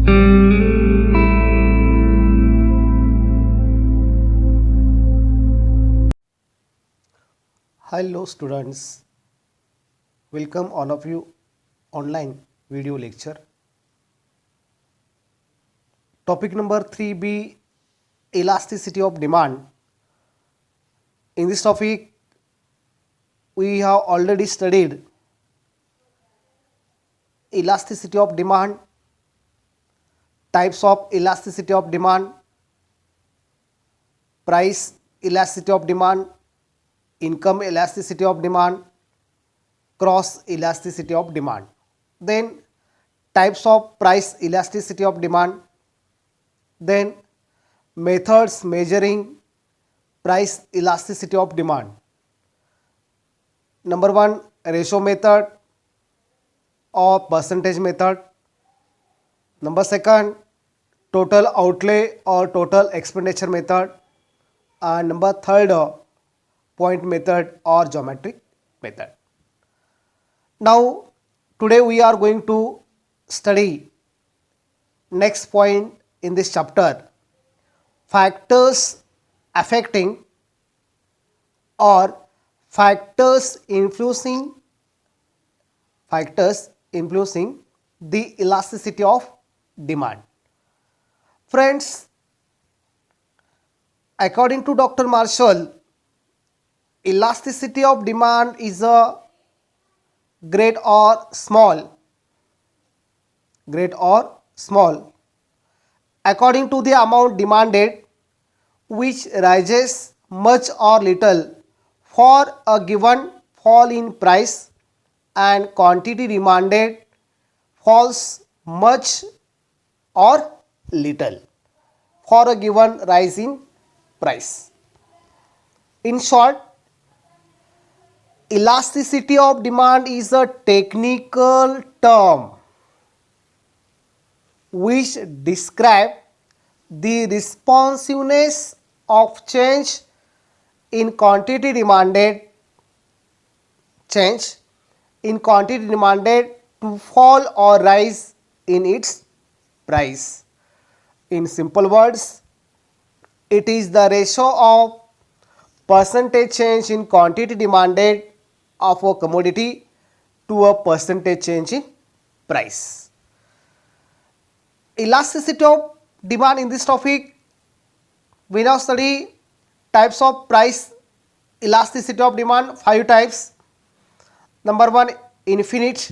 Hello students, welcome all of you online video lecture. Topic number 3b, elasticity of demand. In this topic we have already studied elasticity of demand, types of elasticity of demand, price elasticity of demand, income elasticity of demand, cross elasticity of demand. Then types of price elasticity of demand, then methods measuring price elasticity of demand. Number 1, ratio method or percentage method. Number 2, total outlay or total expenditure method. And number 3, point method or geometric method. Now today we are going to study next point in this chapter, factors affecting or factors influencing the elasticity of demand. Friends, according to Dr. Marshall, elasticity of demand is a great or small according to the amount demanded, which rises much or little for a given fall in price, and quantity demanded falls much or little for a given rise in price. In short, elasticity of demand is a technical term which describes the responsiveness of change in quantity demanded to fall or rise in its price. In simple words, it is the ratio of percentage change in quantity demanded of a commodity to a percentage change in price. Elasticity of demand. In this topic we now study types of price elasticity of demand, 5 types. Number 1, infinite,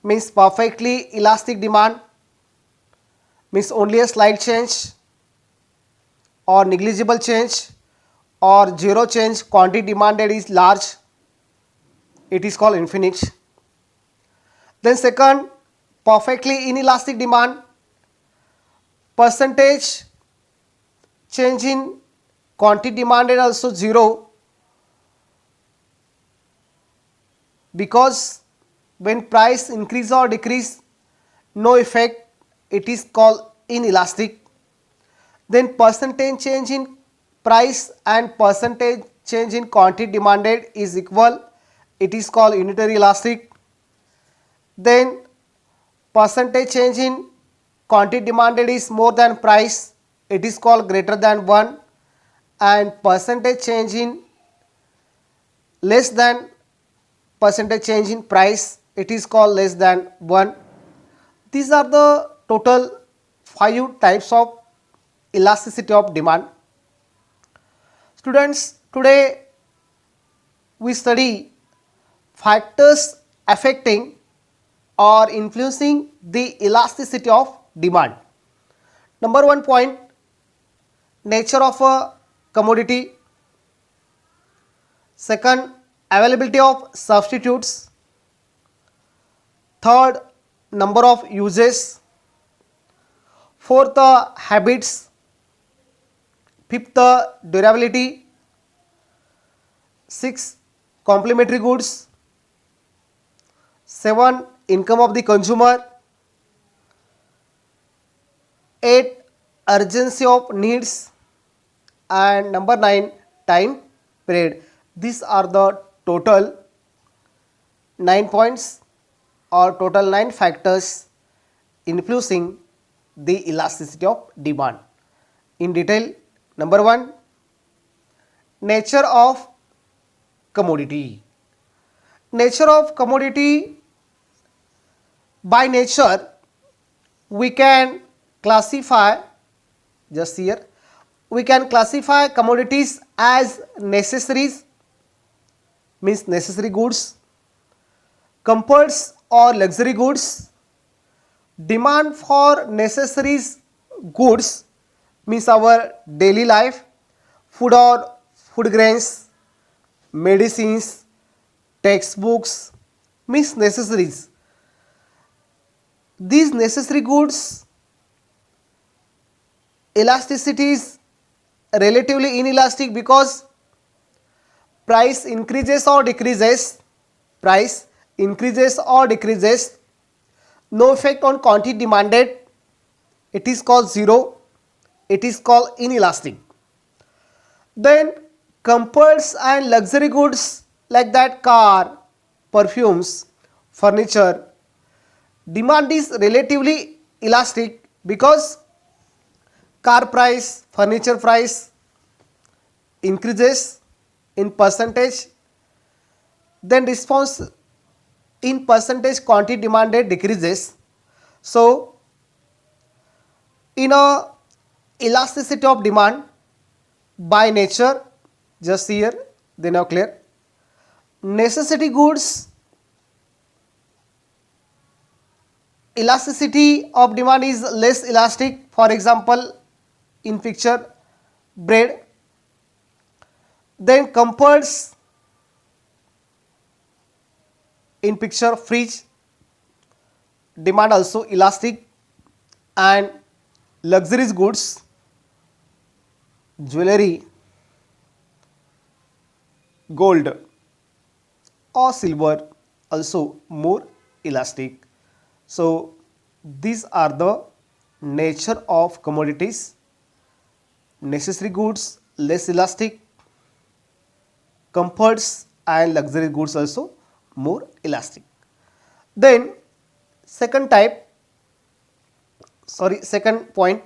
means perfectly elastic demand, means only a slight change or negligible change or zero change quantity demanded is large, it is called infinite. Then second, perfectly inelastic demand, percentage change in quantity demanded also zero, because when price increase or decrease no effect, it is called inelastic. Then percentage change in price and percentage change in quantity demanded is equal, it is called unitary elastic. Then percentage change in quantity demanded is more than price, it is called greater than 1, and percentage change in less than percentage change in price, it is called less than 1. These are the total 5 types of elasticity of demand. Students, today we study factors affecting or influencing the elasticity of demand. Number 1 point, nature of a commodity. Second, availability of substitutes. Third, number of uses. Fourth, habits. Fifth, durability. 6, complementary goods. 7, income of the consumer. 8, urgency of needs. And number 9, time period. These are the total 9 points or total 9 factors influencing the elasticity of demand. In detail, number 1, nature of commodity. Nature of commodity, by nature we can classify, just here, we can classify commodities as necessaries, means necessary goods, comforts or luxury goods. Demand for necessaries goods means our daily life, food or food grains, medicines, textbooks, means necessaries. These necessary goods elasticity is relatively inelastic because price increases or decreases, no effect on quantity demanded, it is called zero, it is called inelastic. Then comforts and luxury goods like that car, perfumes, furniture, demand is relatively elastic because car price, furniture price increases in percentage, then response in percentage quantity demanded decreases. So in a elasticity of demand by nature, just here they now clear, necessity goods elasticity of demand is less elastic. For example, in picture bread. Then comforts, in picture fridge, demand also elastic. And luxurious goods, jewelry, gold or silver, also more elastic. So these are the nature of commodities. Necessary goods less elastic, comforts and luxury goods also more elastic. Then second point,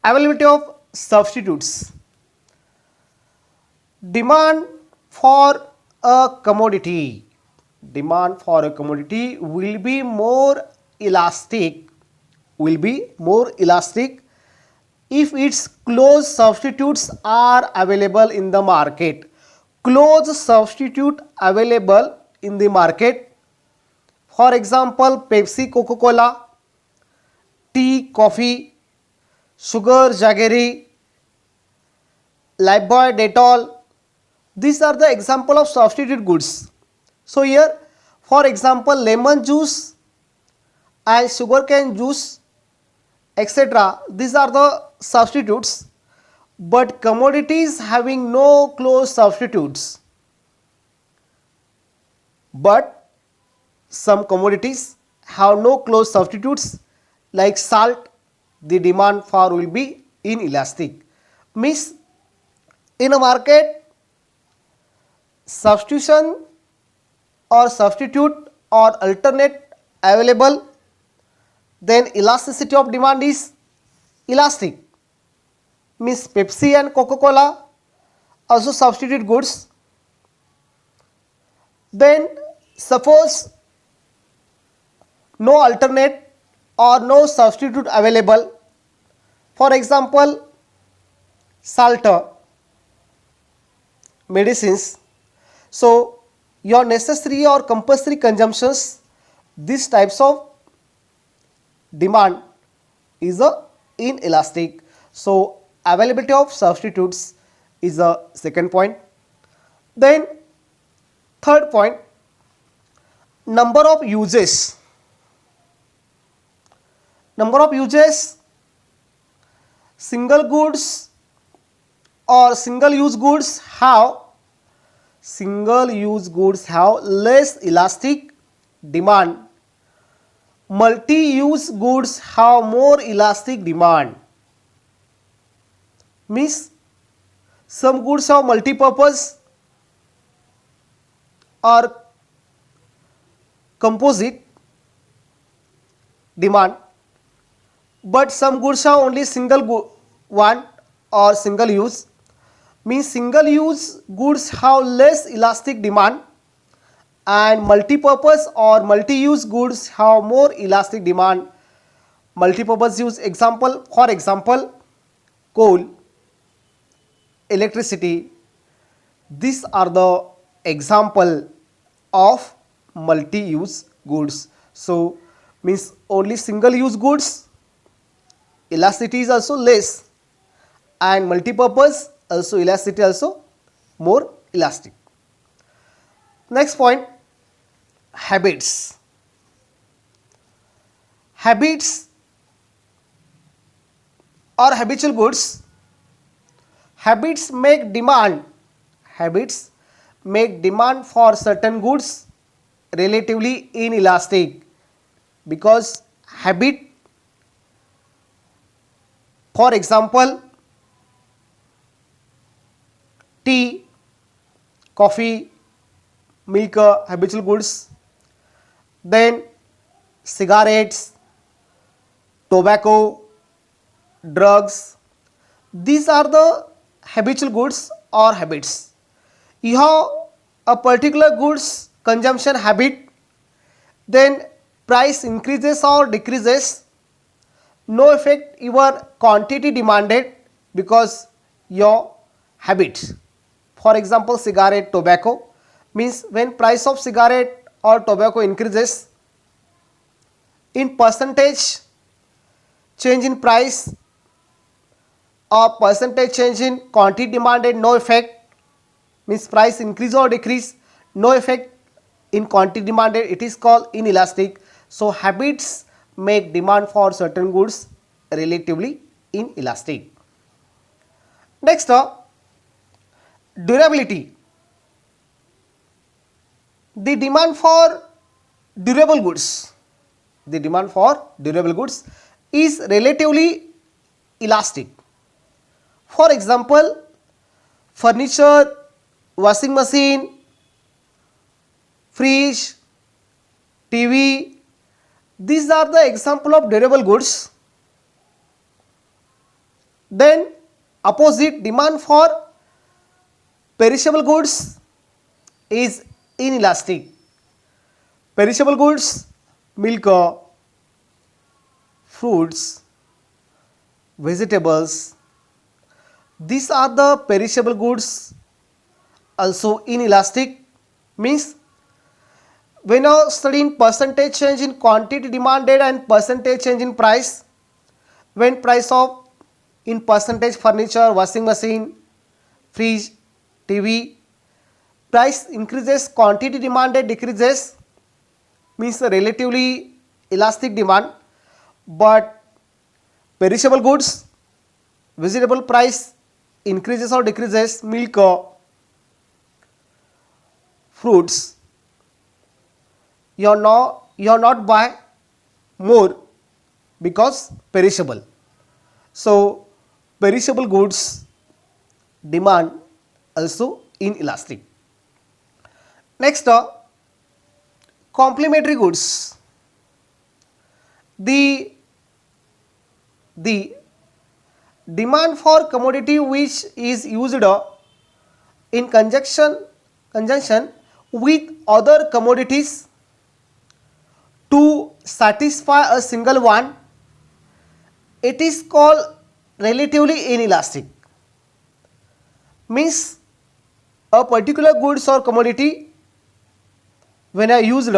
availability of substitutes. Demand for a commodity will be more elastic if its close substitutes are available in the market. Close substitute available in the market, for example Pepsi, Coca-Cola, tea, coffee, sugar, jaggery, Lifebuoy, Dettol, these are the example of substitute goods. So here for example lemon juice and sugarcane juice, etc., these are the substitutes. But commodities having no close substitutes, but some commodities have no close substitutes like salt, the demand for will be inelastic. Means in a market substitute or alternate available, then elasticity of demand is elastic. Means Pepsi and Coca-Cola also substitute goods. Then suppose no alternate or no substitute available, for example salt, medicines. So your necessary or compulsory consumptions, these types of demand is a inelastic. So availability of substitutes is a second point. Then third point, number of uses. Single goods or single use goods have less elastic demand. Multi-use goods have more elastic demand. Means some goods have multi-purpose or composite demand, but some goods have only single one or single use, means single use goods have less elastic demand and multi-purpose or multi-use goods have more elastic demand. Multi-purpose use example, for example, coal, electricity, these are the example of multi-use goods. So means only single use goods, elasticity is also less, and multi-purpose also elasticity also more elastic. Next point, habits. Habits or habitual goods. Habits make demand. Habits make demand for certain goods relatively inelastic, because habit, for example, tea, coffee, milk are habitual goods. Then cigarettes, tobacco, drugs, these are the habitual goods or habits. You have a particular goods consumption habit, then price increases or decreases, no effect your quantity demanded because your habit. For example, cigarette, tobacco, means when price of cigarette or tobacco increases, in percentage change in price or percentage change in quantity demanded, no effect, means price increase or decrease, no effect in quantity demanded, it is called inelastic. So habits make demand for certain goods relatively inelastic. Next, durability. The demand for durable goods, the demand for durable goods is relatively elastic. For example, furniture, washing machine, fridge, TV, these are the example of durable goods. Then opposite, demand for perishable goods is inelastic. Perishable goods, milk, fruits, vegetables, these are the perishable goods, also inelastic, means when you studying percentage change in quantity demanded and percentage change in price, when price of in percentage furniture, washing machine, fridge, TV, price increases, quantity demanded decreases, means relatively elastic demand. But perishable goods, vegetable price increases or decreases, milk, fruits, you are not buy more because perishable. So perishable goods demand also inelastic. Next, complementary goods. The demand for commodity which is used in conjunction with other commodities to satisfy a single one, it is called relatively inelastic. Means a particular goods or commodity when I used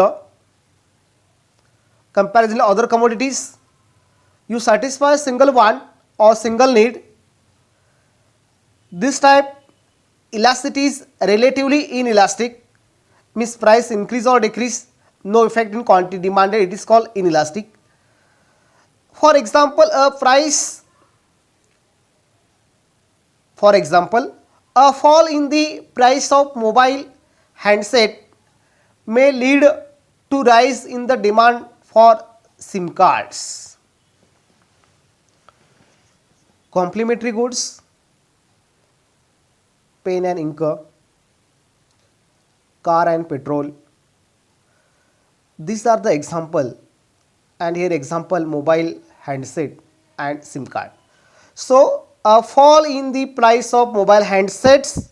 comparison to other commodities, you satisfy a single one or single need, this type elasticity is relatively inelastic, means price increase or decrease, no effect in quantity demanded, it is called inelastic. For example, a fall in the price of mobile handset may lead to rise in the demand for SIM cards. Complementary goods, pen and ink, car and petrol, these are the example, and here example mobile handset and SIM card. So a fall in the price of mobile handsets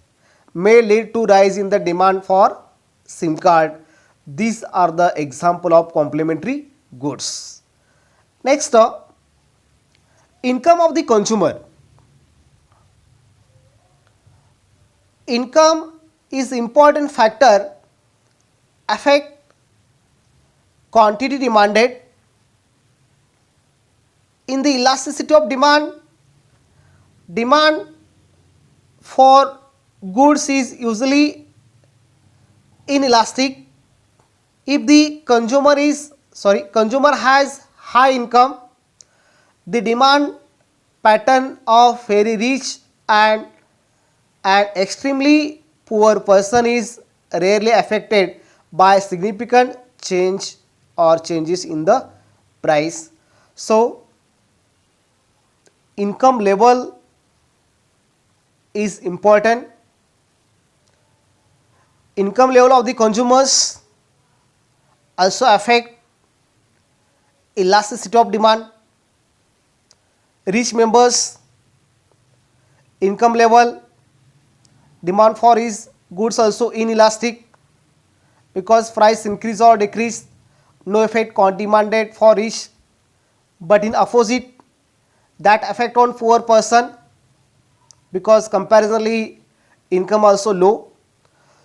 may lead to rise in the demand for SIM card. These are the example of complementary goods. Next, income of the consumer. Income is important factor affect quantity demanded. In the elasticity of demand, demand for goods is usually inelastic. If the consumer has high income, the demand pattern of very rich and an extremely poor person is rarely affected by significant change or changes in the price. So income level is important. Income level of the consumers also affect elasticity of demand. Rich members income level, demand for his goods also inelastic, because price increase or decrease no effect on demanded for rich, but in opposite that effect on poor person, because comparatively income also low.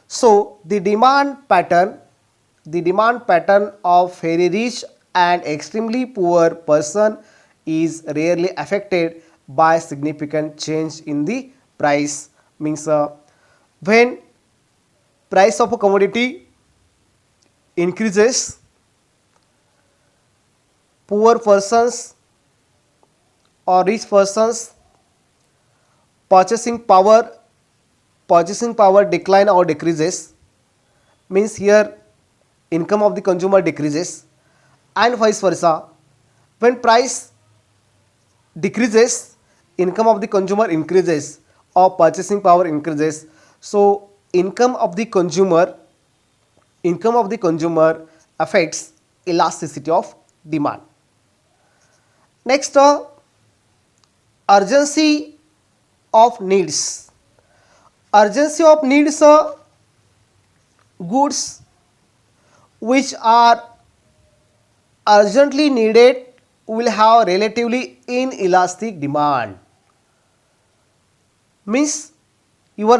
So the demand pattern of very rich and extremely poor person is rarely affected by significant change in the price. Means when price of a commodity increases, poor persons or rich persons purchasing power decline or decreases, means here income of the consumer decreases, and vice versa. When price decreases, income of the consumer increases or purchasing power increases. So income of the consumer affects elasticity of demand. Next, urgency of needs. Urgency of needs, goods which are urgently needed will have relatively inelastic demand. Means your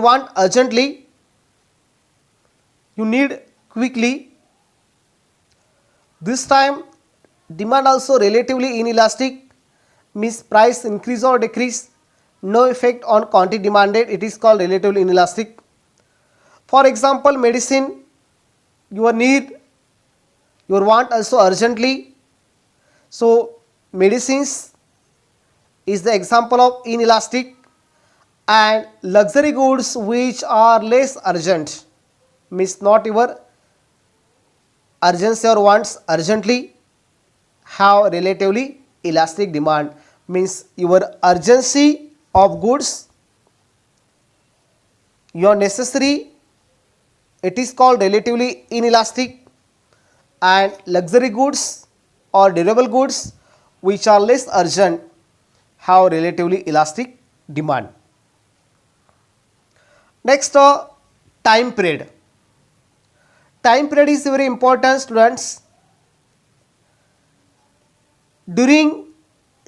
want urgently, you need quickly. This time demand also relatively inelastic, means price increase or decrease no effect on quantity demanded, it is called relatively inelastic. For example, medicine, your want also urgently, so medicines is the example of inelastic. And luxury goods which are less urgent, means not your urgency or wants urgently, have relatively elastic demand. Means your urgency of goods, your necessary, it is called relatively inelastic, and luxury goods or durable goods which are less urgent have relatively elastic demand. Next, time period. Time period is very important, students. During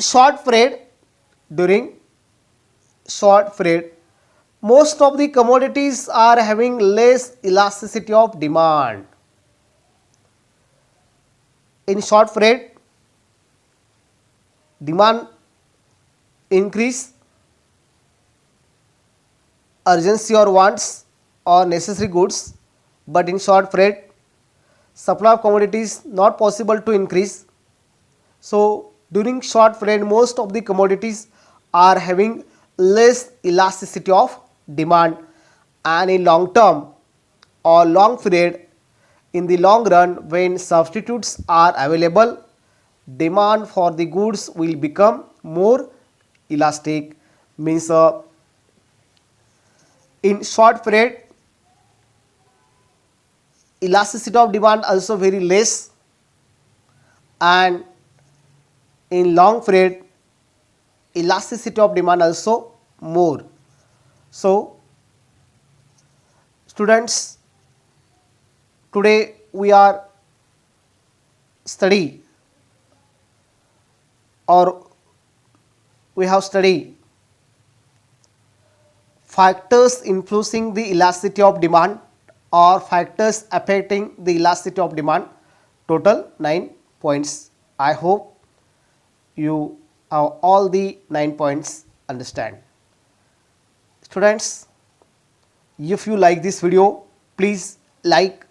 short period, most of the commodities are having less elasticity of demand. In short period, demand increase, urgency or wants or necessary goods, but in short period supply of commodities not possible to increase. So during short period most of the commodities are having less elasticity of demand, and in long term or long period, in the long run, when substitutes are available, demand for the goods will become more elastic. Means in short period elasticity of demand also very less, and in long period elasticity of demand also more. So students, today we are study or we have studied factors influencing the elasticity of demand or factors affecting the elasticity of demand, total 9 points. I hope you have all the 9 points understand. Students, if you like this video, please like,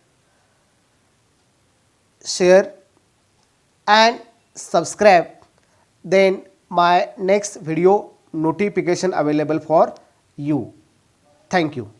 share and subscribe, then my next video notification available for you. Thank you.